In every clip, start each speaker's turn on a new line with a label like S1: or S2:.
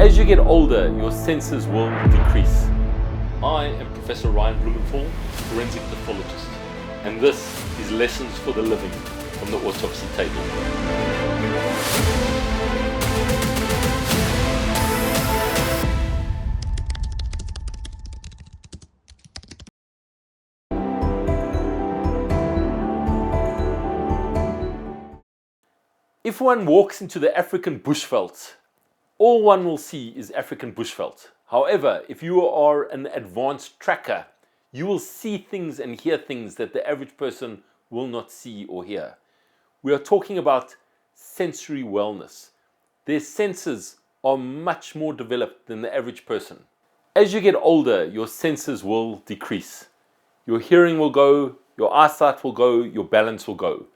S1: As you get older, your senses will decrease. I am Professor Ryan Blumenthal, forensic pathologist, and this is Lessons for the Living from the Autopsy Table. If one walks into the African bushveld, all one will see is African bushveld. However, if you are an advanced tracker, you will see things and hear things that the average person will not see or hear. We are talking about sensory wellness. Their senses are much more developed than the average person. As you get older, your senses will decrease. Your hearing will go, your eyesight will go, your balance will go.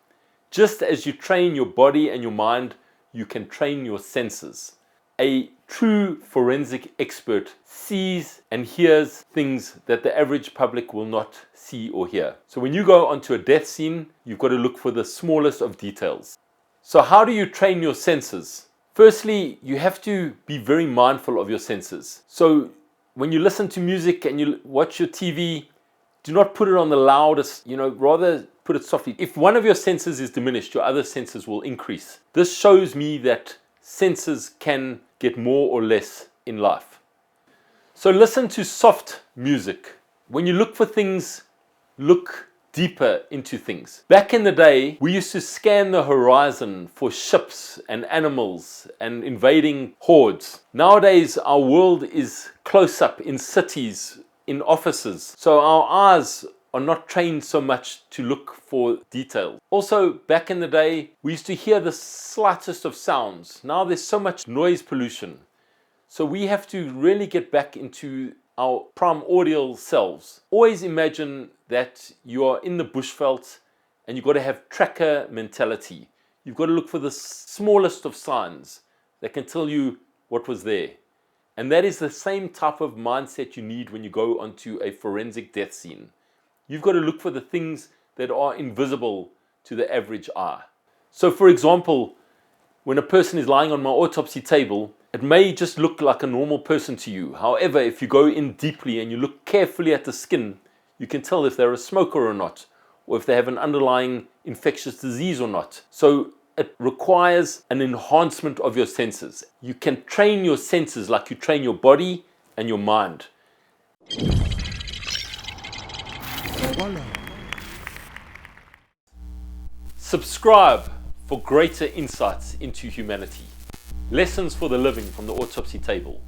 S1: Just as you train your body and your mind, you can train your senses. A true forensic expert sees and hears things that the average public will not see or hear. So when you go onto a death scene, you've got to look for the smallest of details. So how do you train your senses? Firstly, you have to be very mindful of your senses. So when you listen to music and you watch your TV, do not put it on the loudest, rather put it softly. If one of your senses is diminished, your other senses will increase. This shows me that senses can get more or less in life. So listen to soft music. When you look for things, look deeper into things. Back in the day, we used to scan the horizon for ships and animals and invading hordes. Nowadays, our world is close up in cities, in offices. So our eyes are not trained so much to look for detail. Also, back in the day, we used to hear the slightest of sounds. Now there's so much noise pollution. So we have to really get back into our primordial selves. Always imagine that you are in the bushveld and you've got to have tracker mentality. You've got to look for the smallest of signs that can tell you what was there. And that is the same type of mindset you need when you go onto a forensic death scene. You've got to look for the things that are invisible to the average eye. So for example, when a person is lying on my autopsy table, it may just look like a normal person to you. However, if you go in deeply and you look carefully at the skin, you can tell if they're a smoker or not, or if they have an underlying infectious disease or not. So it requires an enhancement of your senses. You can train your senses like you train your body and your mind. Subscribe for greater insights into humanity. Lessons for the Living from the Autopsy Table.